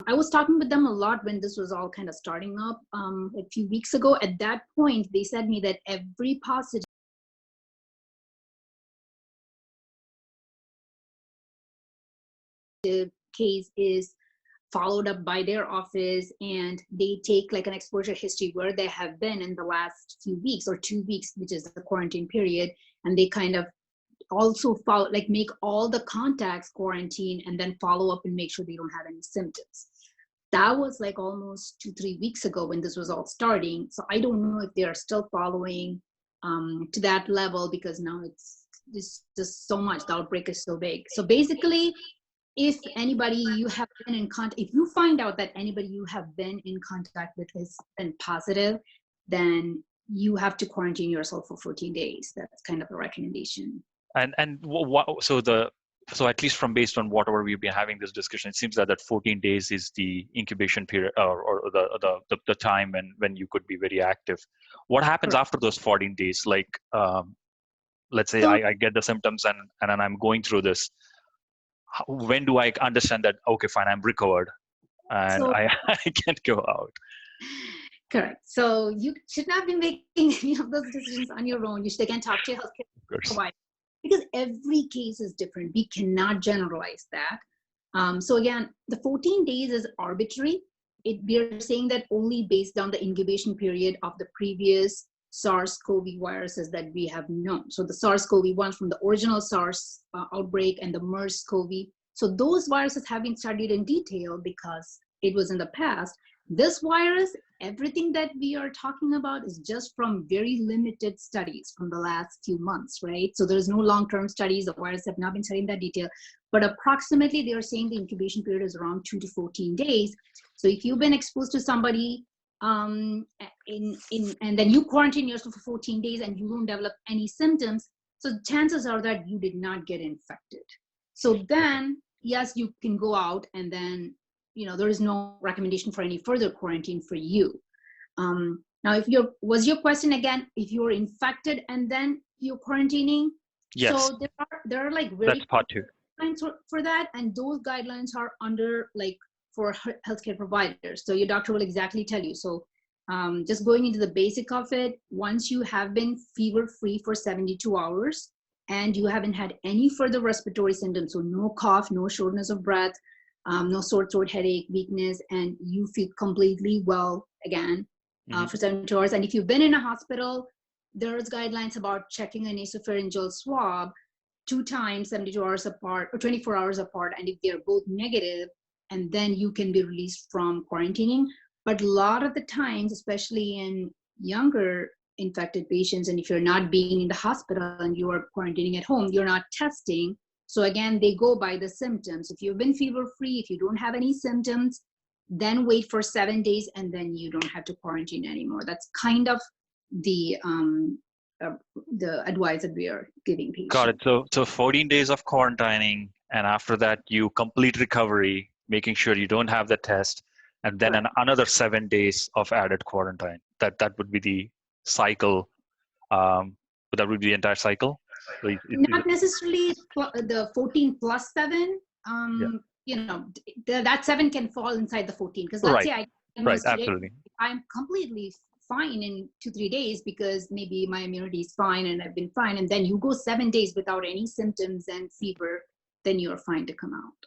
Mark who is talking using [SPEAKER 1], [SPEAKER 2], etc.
[SPEAKER 1] I was talking with them a lot when this was all kind of starting up a few weeks ago. At that point, they said me that every positive case is followed up by their office, and they take like an exposure history where they have been in the last few weeks or 2 weeks, which is the quarantine period, and they kind of also follow, like make all the contacts quarantine and then follow up and make sure they don't have any symptoms. That was like almost 2-3 weeks ago when this was all starting. So I don't know if they are still following to that level, because now it's just so much, the outbreak is so big. So basically, if anybody you have been in contact, if you find out that anybody you have been in contact with has been positive, then you have to quarantine yourself for 14 days. That's kind of a recommendation.
[SPEAKER 2] And what, so at least from based on whatever we've been having this discussion, it seems that 14 days is the incubation period, or the time when you could be very active. What happens
[SPEAKER 1] Correct.
[SPEAKER 2] after those 14 days? Like, let's say
[SPEAKER 1] So,
[SPEAKER 2] I get the symptoms and I'm going through this. When do I understand that, okay, fine, I'm recovered and
[SPEAKER 1] so
[SPEAKER 2] I can go out?
[SPEAKER 1] correct. So you should not be making any of those decisions on your own. You should again talk to your healthcare provider, because every case is different. We cannot generalize that. So again, the 14 days is arbitrary. We are saying that only based on the incubation period of the previous SARS-CoV viruses that we have known. So the SARS-CoV-1 from the original SARS outbreak and the MERS-CoV. So those viruses have been studied in detail because it was in the past. This virus, everything that we are talking about is just from very limited studies from the last few months, right? So there's no long-term studies. The virus have not been studied in that detail, but approximately they are saying the incubation period is around 2 to 14 days. So if you've been exposed to somebody and then you quarantine yourself for 14 days and you don't develop any symptoms, so chances are that you did not get infected. So then, yes, you can go out, and then there is no recommendation for any further quarantine for you. Now, if was your question again, if you're infected and then you're quarantining?
[SPEAKER 2] Yes.
[SPEAKER 1] So there are like very
[SPEAKER 2] that's part two
[SPEAKER 1] guidelines for that, and those guidelines are under like for healthcare providers. So your doctor will exactly tell you. So just going into the basic of it, once you have been fever-free for 72 hours and you haven't had any further respiratory symptoms, so no cough, no shortness of breath, no sore throat, headache, weakness, and you feel completely well again for 72 hours. And if you've been in a hospital, there's guidelines about checking a nasopharyngeal swab 2 times, 72 hours apart or 24 hours apart. And if they're both negative, and then you can be released from quarantining. But a lot of the times, especially in younger infected patients, and if you're not being in the hospital and you are quarantining at home, you're not testing. So again, they go by the symptoms. If you've been fever-free, if you don't have any symptoms, then wait for 7 days, and then you don't have to quarantine anymore. That's kind of the advice that we are giving patients.
[SPEAKER 2] Got it. So 14 days of quarantining, and after that, you complete recovery, making sure you don't have the test, and then another 7 days of added quarantine. That would be the cycle. That would be the entire cycle. So
[SPEAKER 1] not necessarily the 14 plus 7. That 7 can fall inside the 14, because let's say
[SPEAKER 2] absolutely.
[SPEAKER 1] I'm completely fine in 2-3 days because maybe my immunity is fine and I've been fine, and then you go 7 days without any symptoms and fever, then you're fine to come out.